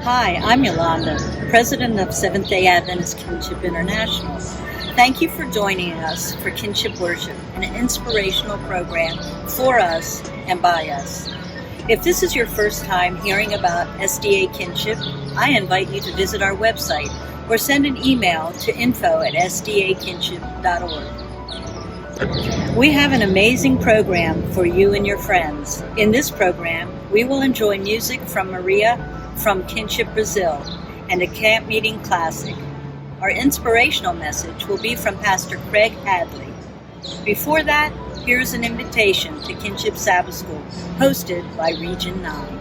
Hi, I'm Yolanda, President of Seventh-day Adventist Kinship International. Thank you for joining us for Kinship Worship, an inspirational program for us and by us. If this is your first time hearing about SDA Kinship, I invite you to visit our website or send an email to info@sdakinship.org. We have an amazing program for you and your friends. In this program, we will enjoy music from Maria from Kinship Brazil and a camp meeting classic. Our inspirational message will be from Pastor Craig Hadley. Before that, here's an invitation to Kinship Sabbath School, hosted by Region 9.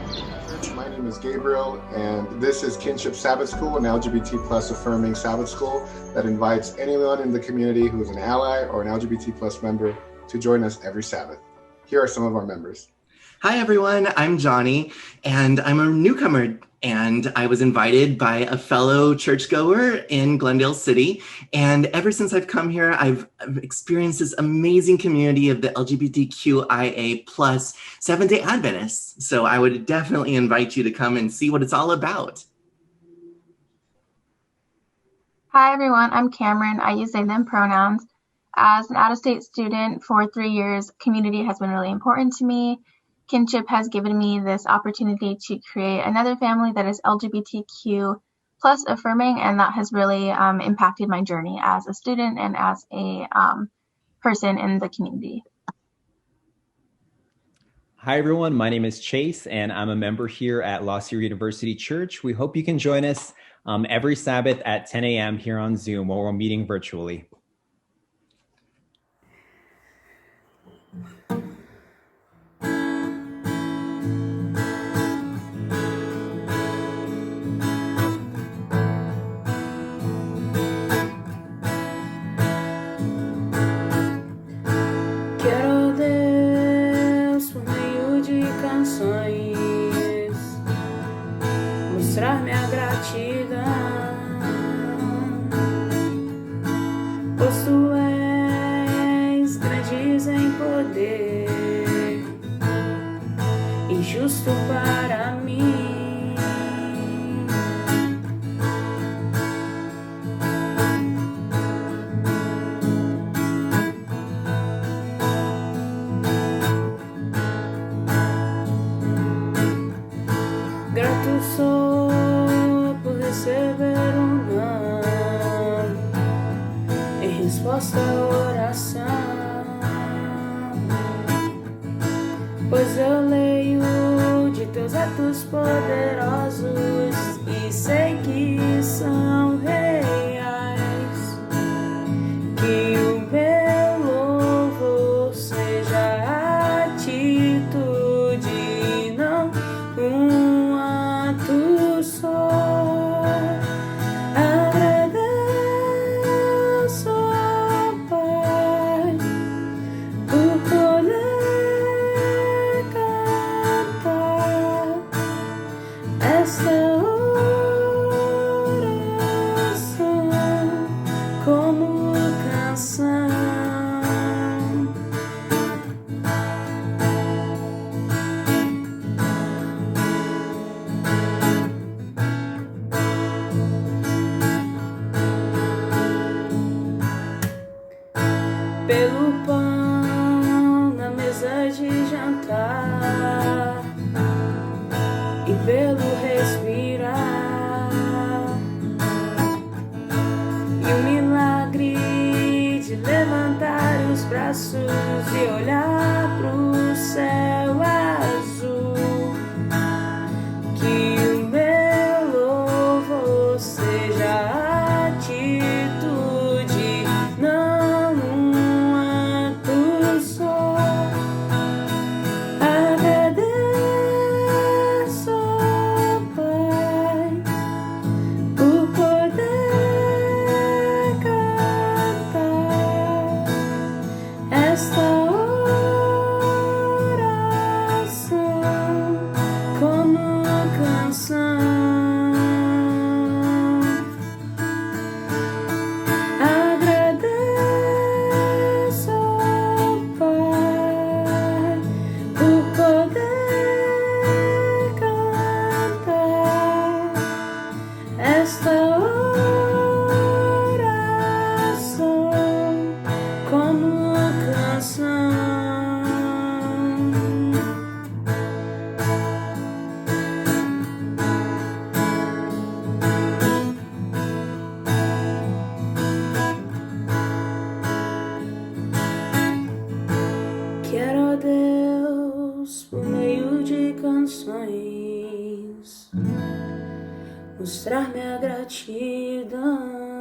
My name is Gabriel, and this is Kinship Sabbath School, an LGBT plus affirming Sabbath school that invites anyone in the community who is an ally or an LGBT plus member to join us every Sabbath. Here are some of our members. Hi, everyone. I'm Johnny, and I'm a newcomer, and I was invited by a fellow churchgoer in Glendale City. And ever since I've come here, I've experienced this amazing community of the LGBTQIA plus Seventh-day Adventists. So I would definitely invite you to come and see what it's all about. Hi, everyone. I'm Cameron. I use they, them pronouns. As an out-of-state student for 3 years, community has been really important to me. Kinship has given me this opportunity to create another family that is LGBTQ plus affirming, and that has really impacted my journey as a student and as a person in the community. Hi, everyone. My name is Chase, and I'm a member here at La Sierra University Church. We hope you can join us every Sabbath at 10 a.m. here on Zoom while we're meeting virtually. Mostrar minha gratidão, pois tu és grande em poder e justo para mim. Grato sou receber não em resposta à oração, pois eu leio de teus atos poderosos e sei que são reais, que o meu louvor seja atitude, não um ato só. Pelo pão na mesa de jantar e pelo respirar e o milagre de levantar os braços e olhar pro céu azul, que o meu louvor seja atitude, não mostrar minha gratidão.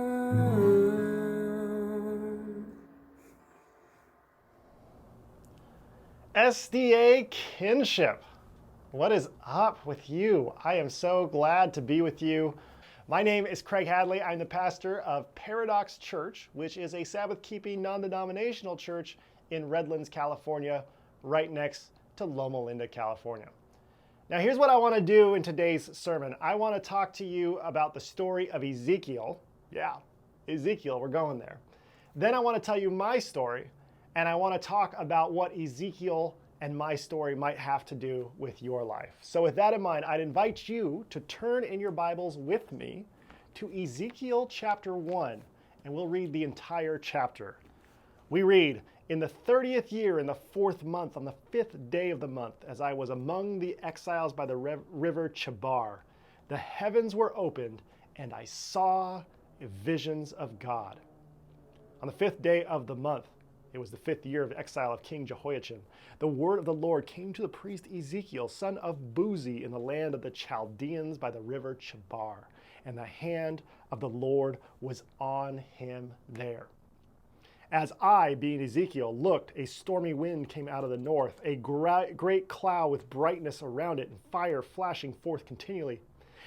SDA Kinship. What is up with you? I am so glad to be with you. My name is Craig Hadley. I'm the pastor of Paradox Church, which is a Sabbath-keeping, non-denominational church in Redlands, California, right next to Loma Linda, California. Now, here's what I want to do in today's sermon. I want to talk to you about the story of Ezekiel. Yeah, Ezekiel, we're going there. Then I want to tell you my story, and I want to talk about what Ezekiel and my story might have to do with your life. So with that in mind, I'd invite you to turn in your Bibles with me to Ezekiel chapter 1, and we'll read the entire chapter. We read, "In the 30th year, in the 4th month, on the 5th day of the month, as I was among the exiles by the river Chebar, the heavens were opened, and I saw visions of God. On the 5th day of the month, it was the 5th year of exile of King Jehoiachin, the word of the Lord came to the priest Ezekiel, son of Buzi, in the land of the Chaldeans by the river Chebar, and the hand of the Lord was on him there. As I, being Ezekiel, looked, a stormy wind came out of the north, a great cloud with brightness around it, and fire flashing forth continually.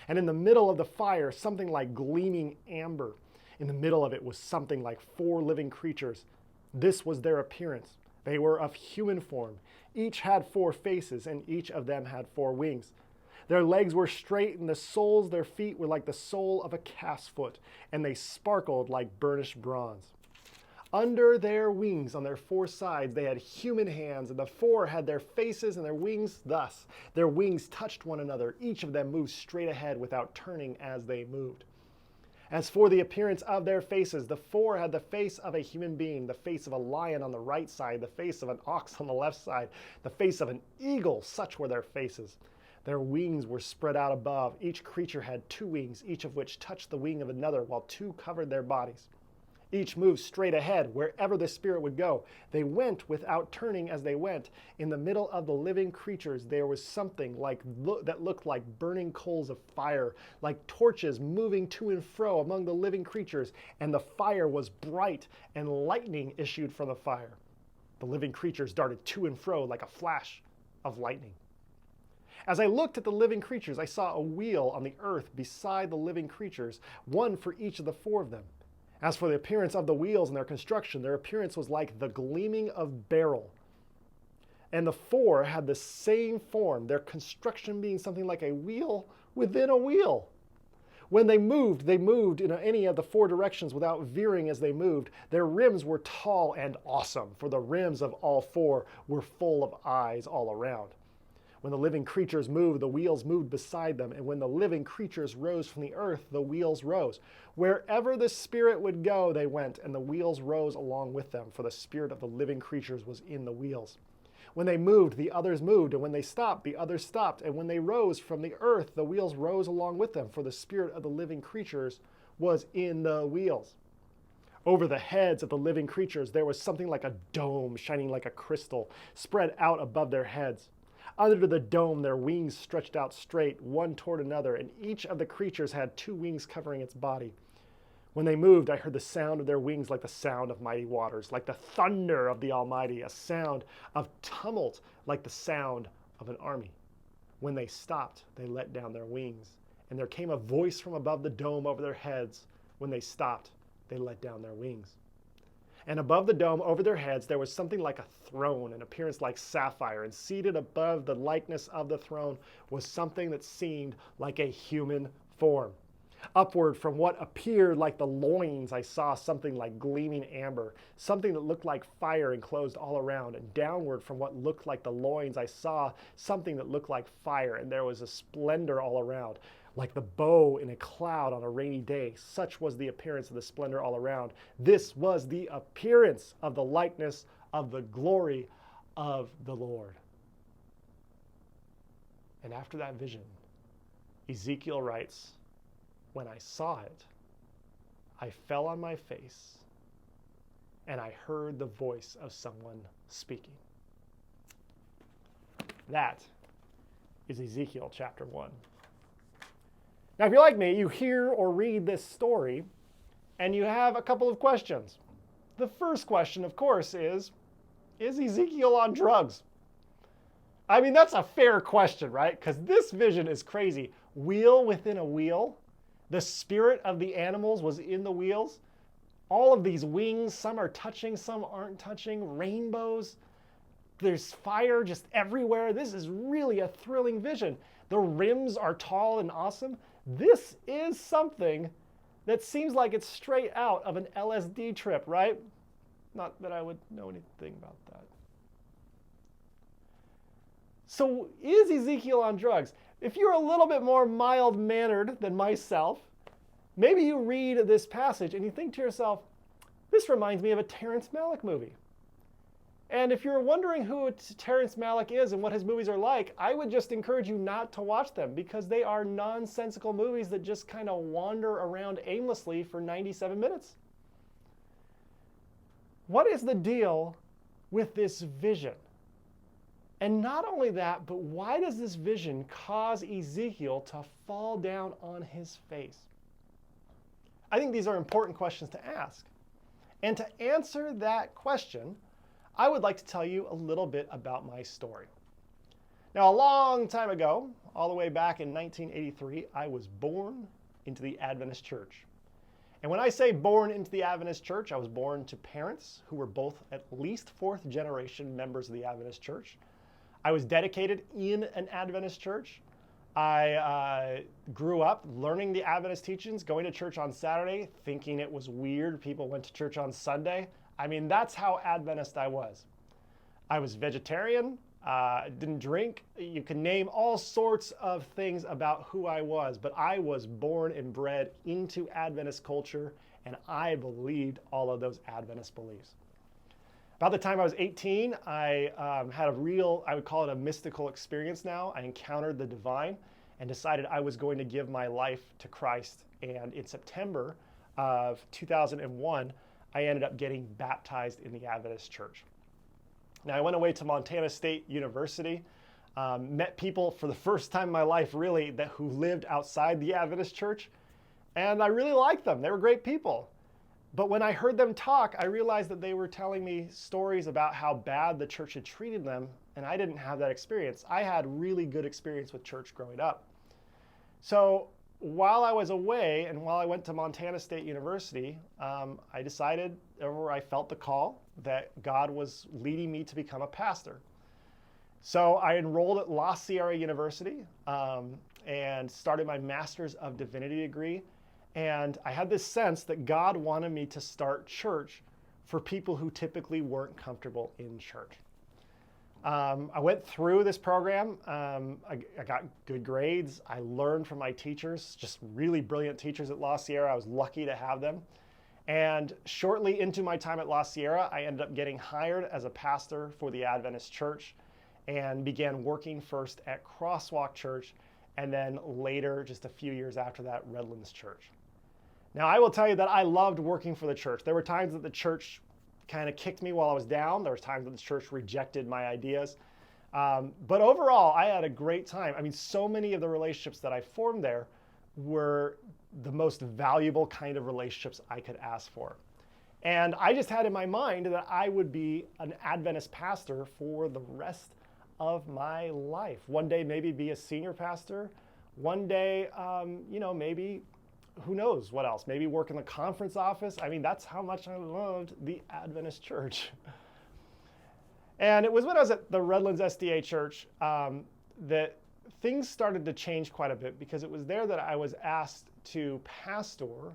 And in the middle of the fire, something like gleaming amber. In the middle of it was something like 4 living creatures. This was their appearance. They were of human form. Each had 4 faces, and each of them had 4 wings. Their legs were straight, and the soles of their feet were like the sole of a calf's foot, and they sparkled like burnished bronze. Under their wings, on their 4 sides, they had human hands, and the 4 had their faces and their wings thus. Their wings touched one another. Each of them moved straight ahead without turning as they moved. As for the appearance of their faces, the 4 had the face of a human being, the face of a lion on the right side, the face of an ox on the left side, the face of an eagle, such were their faces. Their wings were spread out above. Each creature had 2 wings, each of which touched the wing of another, while 2 covered their bodies. Each moved straight ahead, wherever the Spirit would go. They went without turning as they went. In the middle of the living creatures, there was something that looked like burning coals of fire, like torches moving to and fro among the living creatures, and the fire was bright, and lightning issued from the fire. The living creatures darted to and fro like a flash of lightning. As I looked at the living creatures, I saw a wheel on the earth beside the living creatures, one for each of the 4 of them. As for the appearance of the wheels and their construction, their appearance was like the gleaming of beryl. And the 4 had the same form, their construction being something like a wheel within a wheel. When they moved in any of the 4 directions without veering as they moved. Their rims were tall and awesome, for the rims of all 4 were full of eyes all around. When the living creatures moved, the wheels moved beside them, and when the living creatures rose from the earth, the wheels rose. Wherever the Spirit would go, they went, and the wheels rose along with them, for the spirit of the living creatures was in the wheels. When they moved, the others moved, and when they stopped, the others stopped, and when they rose from the earth, the wheels rose along with them, for the spirit of the living creatures was in the wheels. Over the heads of the living creatures, there was something like a dome shining like a crystal, spread out above their heads. Under the dome, their wings stretched out straight, one toward another, and each of the creatures had 2 wings covering its body. When they moved, I heard the sound of their wings like the sound of mighty waters, like the thunder of the Almighty, a sound of tumult like the sound of an army. When they stopped, they let down their wings, and there came a voice from above the dome over their heads. When they stopped, they let down their wings. And above the dome, over their heads, there was something like a throne, an appearance like sapphire, and seated above the likeness of the throne was something that seemed like a human form. Upward from what appeared like the loins, I saw something like gleaming amber, something that looked like fire enclosed all around. And downward from what looked like the loins, I saw something that looked like fire, and there was a splendor all around, like the bow in a cloud on a rainy day. Such was the appearance of the splendor all around. This was the appearance of the likeness of the glory of the Lord. And after that vision, Ezekiel writes, "When I saw it, I fell on my face, and I heard the voice of someone speaking." That is Ezekiel chapter 1. Now, if you're like me, you hear or read this story and you have a couple of questions. The first question, of course, is Ezekiel on drugs? I mean, that's a fair question, right? Because this vision is crazy. Wheel within a wheel. The spirit of the animals was in the wheels. All of these wings, some are touching, some aren't touching. Rainbows. There's fire just everywhere. This is really a thrilling vision. The rims are tall and awesome. This is something that seems like it's straight out of an LSD trip, right? Not that I would know anything about that. So is Ezekiel on drugs? If you're a little bit more mild-mannered than myself, maybe you read this passage and you think to yourself, this reminds me of a Terrence Malick movie. And if you're wondering who Terrence Malick is and what his movies are like, I would just encourage you not to watch them because they are nonsensical movies that just kind of wander around aimlessly for 97 minutes. What is the deal with this vision? And not only that, but why does this vision cause Ezekiel to fall down on his face? I think these are important questions to ask. And to answer that question, I would like to tell you a little bit about my story. Now, a long time ago, all the way back in 1983, I was born into the Adventist church. And when I say born into the Adventist church, I was born to parents who were both at least fourth generation members of the Adventist church. I was dedicated in an Adventist church. I grew up learning the Adventist teachings, going to church on Saturday, thinking it was weird people went to church on Sunday. I mean, that's how Adventist I was. I was vegetarian, didn't drink. You can name all sorts of things about who I was, but I was born and bred into Adventist culture, and I believed all of those Adventist beliefs. About the time I was 18, I had a real, I would call it a mystical experience now. I encountered the divine and decided I was going to give my life to Christ. And in September of 2001, I ended up getting baptized in the Adventist church. Now, I went away to Montana State University, met people for the first time in my life, really, who lived outside the Adventist church, and I really liked them. They were great people. But when I heard them talk, I realized that they were telling me stories about how bad the church had treated them, and I didn't have that experience. I had really good experience with church growing up. So while I was away and while I went to Montana State University, I decided, or I felt the call, that God was leading me to become a pastor. So I enrolled at La Sierra University and started my Master's of Divinity degree. And I had this sense that God wanted me to start church for people who typically weren't comfortable in church. I went through this program. I got good grades. I learned from my teachers, just really brilliant teachers at La Sierra. I was lucky to have them. And shortly into my time at La Sierra, I ended up getting hired as a pastor for the Adventist church and began working first at Crosswalk Church and then later, just a few years after that, Redlands Church. Now, I will tell you that I loved working for the church. There were times that the church kind of kicked me while I was down. There was times that the church rejected my ideas. But overall, I had a great time. I mean, so many of the relationships that I formed there were the most valuable kind of relationships I could ask for. And I just had in my mind that I would be an Adventist pastor for the rest of my life. One day, maybe be a senior pastor. One day, maybe, who knows what else? Maybe work in the conference office. I mean, that's how much I loved the Adventist church. And it was when I was at the Redlands SDA church that things started to change quite a bit, because it was there that I was asked to pastor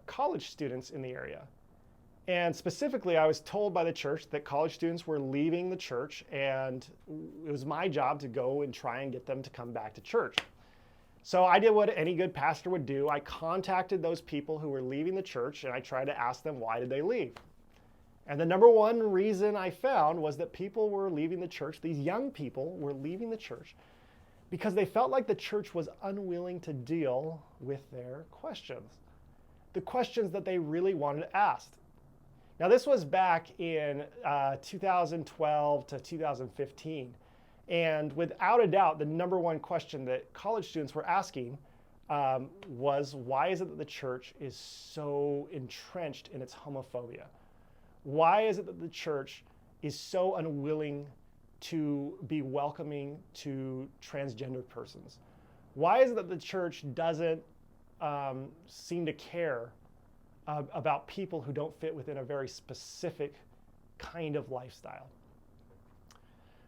college students in the area. And specifically, I was told by the church that college students were leaving the church, and it was my job to go and try and get them to come back to church. So I did what any good pastor would do. I contacted those people who were leaving the church, and I tried to ask them, why did they leave? And the number one reason I found was that people were leaving the church, these young people were leaving the church because they felt like the church was unwilling to deal with their questions, the questions that they really wanted asked. Now, this was back in 2012 to 2015. And without a doubt, the number one question that college students were asking was, why is it that the church is so entrenched in its homophobia? Why is it that the church is so unwilling to be welcoming to transgender persons? Why is it that the church doesn't seem to care about people who don't fit within a very specific kind of lifestyle?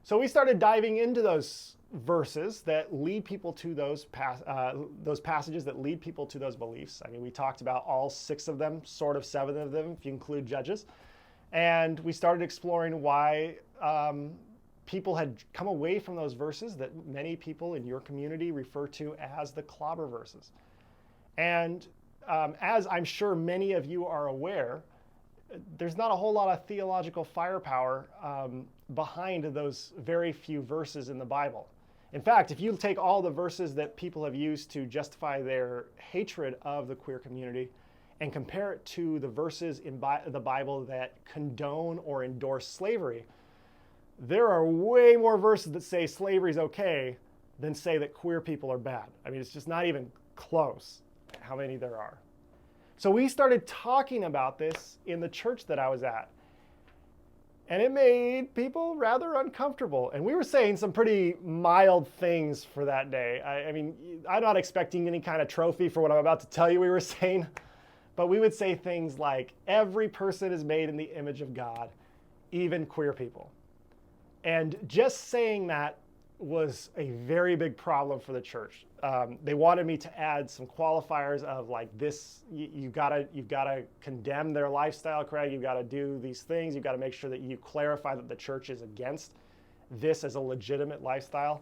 So we started diving into those verses that lead people to those passages that lead people to those beliefs. I mean, we talked about all 6 of them, sort of 7 of them, if you include Judges. And we started exploring why people had come away from those verses that many people in your community refer to as the clobber verses. And as I'm sure many of you are aware, there's not a whole lot of theological firepower behind those very few verses in the Bible. In fact, if you take all the verses that people have used to justify their hatred of the queer community and compare it to the verses in the Bible that condone or endorse slavery, there are way more verses that say slavery is okay than say that queer people are bad. I mean, it's just not even close how many there are. So we started talking about this in the church that I was at. And it made people rather uncomfortable. And we were saying some pretty mild things for that day. I mean, I'm not expecting any kind of trophy for what I'm about to tell you we were saying. But we would say things like, every person is made in the image of God, even queer people. And just saying that was a very big problem for the church. They wanted me to add some qualifiers of like this, you've got to condemn their lifestyle, Craig. You've got to do these things. You've got to make sure that you clarify that the church is against this as a legitimate lifestyle.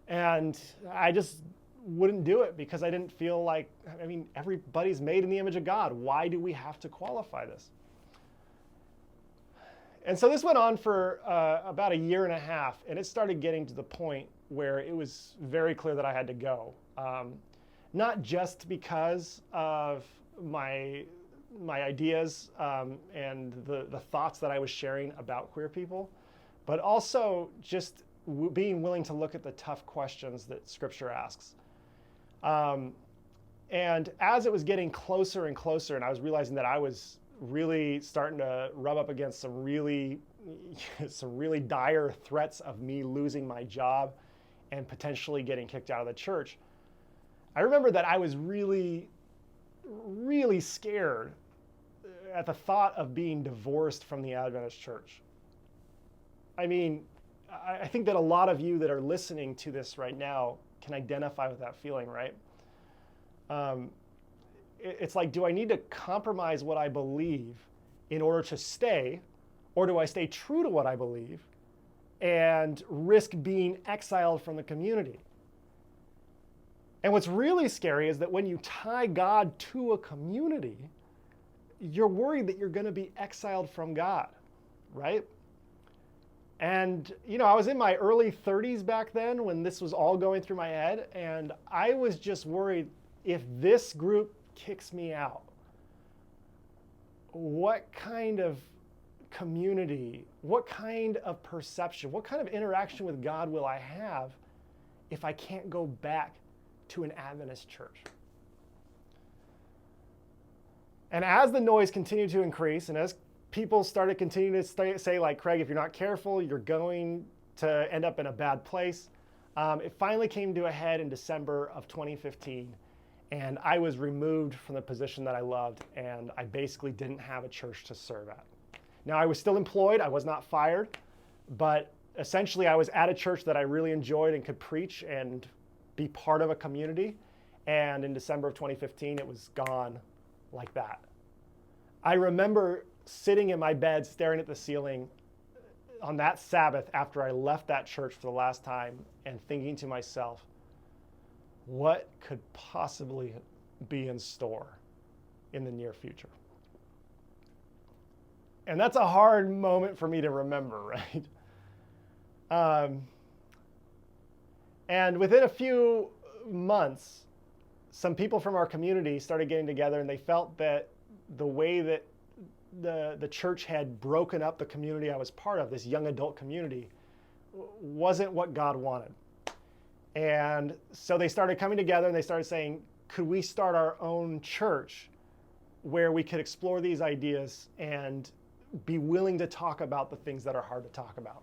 And I just wouldn't do it because I didn't feel like, I mean, everybody's made in the image of God. Why do we have to qualify this? And so this went on for about a year and a half, and it started getting to the point where it was very clear that I had to go. Not just because of my ideas and the thoughts that I was sharing about queer people, but also just being willing to look at the tough questions that Scripture asks. And as it was getting closer and closer, and I was realizing that I was really starting to rub up against some really dire threats of me losing my job and potentially getting kicked out of the church, I remember that I was really, really scared at the thought of being divorced from the Adventist church. I mean, I think that a lot of you that are listening to this right now can identify with that feeling, right? It's like, do I need to compromise what I believe in order to stay, or do I stay true to what I believe and risk being exiled from the community? And what's really scary is that when you tie God to a community, you're worried that you're going to be exiled from God, right? And, you know, I was in my early 30s back then when this was all going through my head, and I was just worried, if this group kicks me out, what kind of community, what kind of perception, what kind of interaction with God will I have if I can't go back to an Adventist church? And as the noise continued to increase, and as people started continuing to say, like, Craig, if you're not careful, you're going to end up in a bad place, it finally came to a head in December of 2015. And I was removed from the position that I loved, and I basically didn't have a church to serve at. Now, I was still employed. I was not fired, but essentially I was at a church that I really enjoyed and could preach and be part of a community. And in December of 2015, it was gone like that. I remember sitting in my bed staring at the ceiling on that Sabbath after I left that church for the last time and thinking to myself, what could possibly be in store in the near future? And that's a hard moment for me to remember, right? And within a few months, some people from our community started getting together, and they felt that the way that the church had broken up the community I was part of, this young adult community, wasn't what God wanted. And so they started coming together and they started saying, could we start our own church where we could explore these ideas and be willing to talk about the things that are hard to talk about?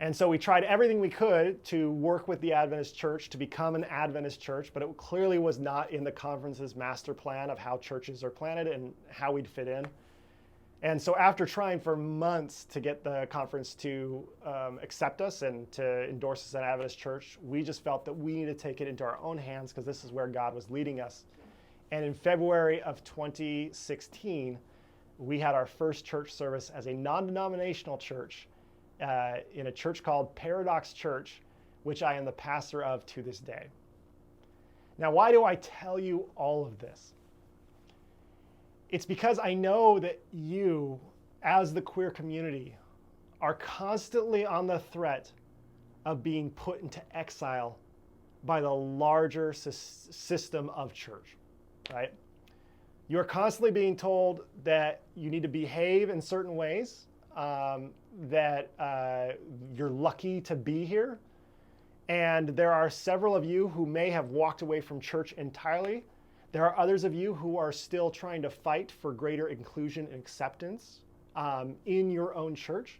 And so we tried everything we could to work with the Adventist church to become an Adventist church, but it clearly was not in the conference's master plan of how churches are planted and how we'd fit in. And so after trying for months to get the conference to accept us and to endorse us as an Adventist church, we just felt that we needed to take it into our own hands because this is where God was leading us. And in February of 2016, we had our first church service as a non-denominational church in a church called Paradox Church, which I am the pastor of to this day. Now, why do I tell you all of this? It's because I know that you, as the queer community, are constantly on the threat of being put into exile by the larger system of church, right? You're constantly being told that you need to behave in certain ways, that you're lucky to be here. And there are several of you who may have walked away from church entirely. There are others of you who are still trying to fight for greater inclusion and acceptance in your own church.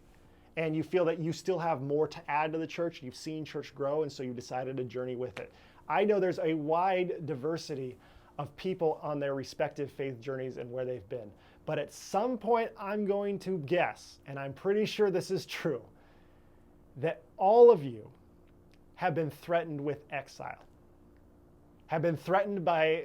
And you feel that you still have more to add to the church. You've seen church grow, and so you decided to journey with it. I know there's a wide diversity of people on their respective faith journeys and where they've been. But at some point, I'm going to guess, and I'm pretty sure this is true, that all of you have been threatened with exile, have been threatened by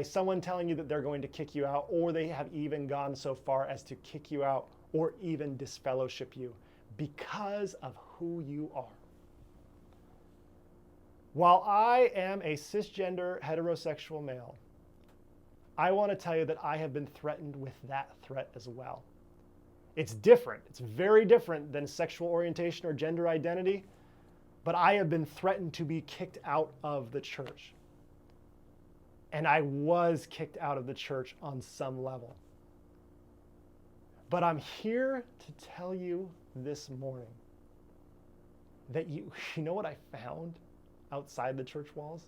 someone telling you that they're going to kick you out, or they have even gone so far as to kick you out or even disfellowship you because of who you are. While I am a cisgender heterosexual male, I want to tell you that I have been threatened with that threat as well. It's different. It's very different than sexual orientation or gender identity, but I have been threatened to be kicked out of the church. And I was kicked out of the church on some level. But I'm here to tell you this morning that you know what I found outside the church walls?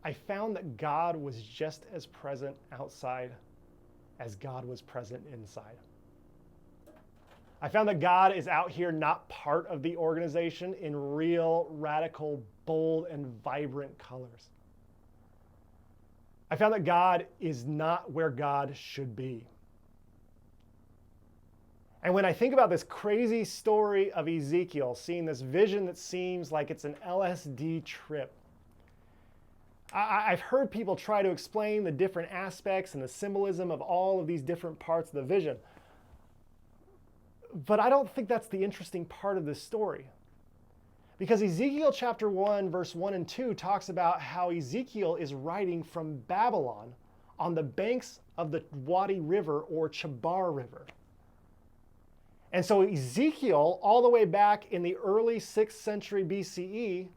I found that God was just as present outside as God was present inside. I found that God is out here not part of the organization in real, radical, bold, and vibrant colors. I found that God is not where God should be. And when I think about this crazy story of Ezekiel, seeing this vision that seems like it's an LSD trip, I've heard people try to explain the different aspects and the symbolism of all of these different parts of the vision. But I don't think that's the interesting part of this story. Because Ezekiel chapter 1, verse 1 and 2 talks about how Ezekiel is writing from Babylon on the banks of the Wadi River or Chabar River. And so Ezekiel, all the way back in the early 6th century BCE,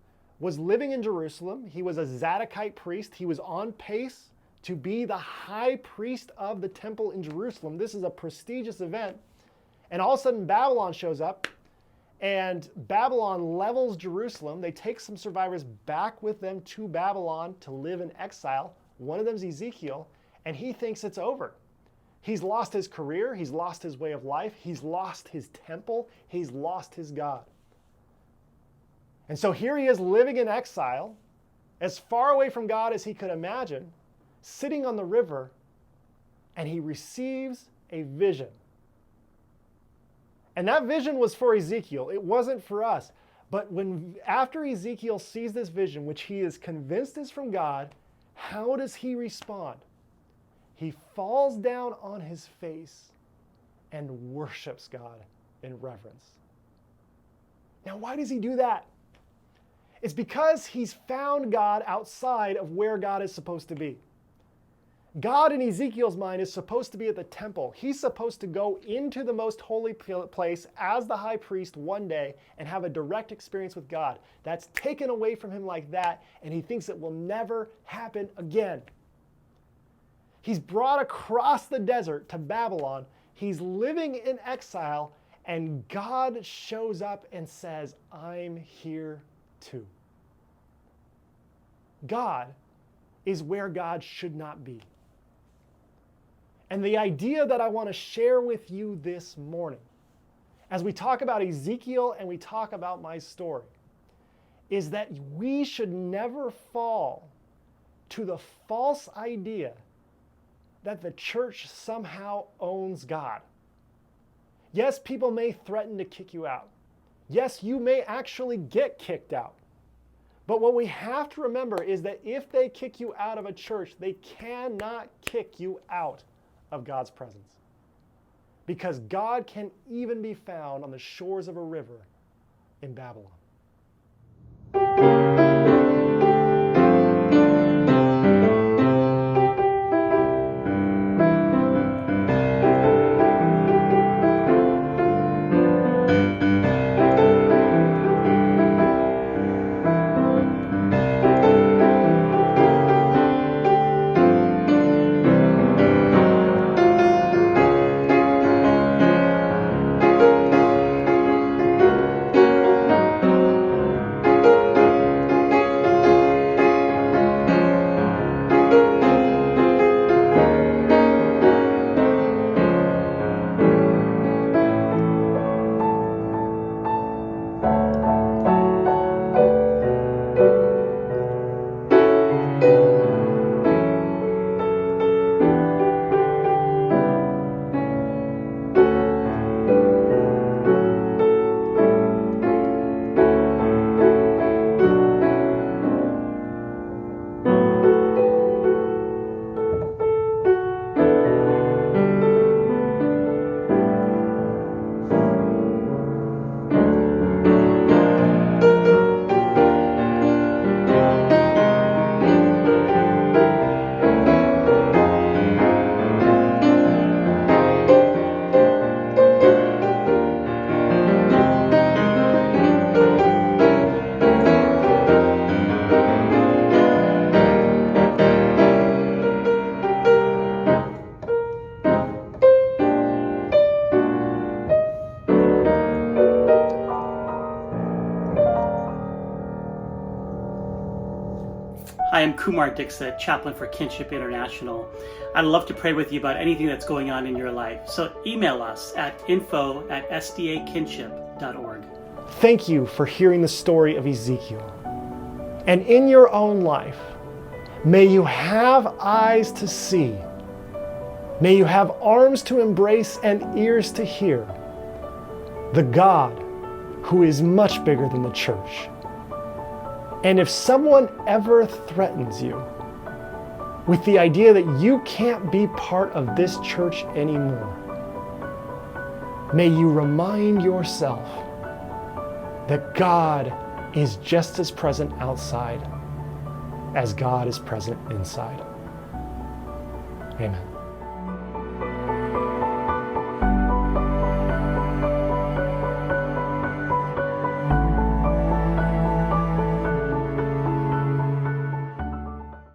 was living in Jerusalem. He was a Zadokite priest. He was on pace to be the high priest of the temple in Jerusalem. This is a prestigious event. And all of a sudden, Babylon shows up, and Babylon levels Jerusalem. They take some survivors back with them to Babylon to live in exile. One of them is Ezekiel, and he thinks it's over. He's lost his career. He's lost his way of life. He's lost his temple. He's lost his God. And so here he is living in exile, as far away from God as he could imagine, sitting on the river, and he receives a vision. And that vision was for Ezekiel. It wasn't for us. But after Ezekiel sees this vision, which he is convinced is from God, how does he respond? He falls down on his face and worships God in reverence. Now, why does he do that? It's because he's found God outside of where God is supposed to be. God in Ezekiel's mind is supposed to be at the temple. He's supposed to go into the most holy place as the high priest one day and have a direct experience with God. That's taken away from him like that, and he thinks it will never happen again. He's brought across the desert to Babylon. He's living in exile, And God shows up and says, I'm here too. God is where God should not be. And the idea that I want to share with you this morning, as we talk about Ezekiel and we talk about my story, is that we should never fall to the false idea that the church somehow owns God. Yes, people may threaten to kick you out. Yes, you may actually get kicked out. But what we have to remember is that if they kick you out of a church, they cannot kick you out of God's presence. Because God can even be found on the shores of a river in Babylon. Hi, I'm Kumar Dixit, chaplain for Kinship International. I'd love to pray with you about anything that's going on in your life. So email us at info@sdakinship.org. Thank you for hearing the story of Ezekiel. And in your own life, may you have eyes to see. May you have arms to embrace and ears to hear the God who is much bigger than the church. And if someone ever threatens you with the idea that you can't be part of this church anymore, may you remind yourself that God is just as present outside as God is present inside. Amen.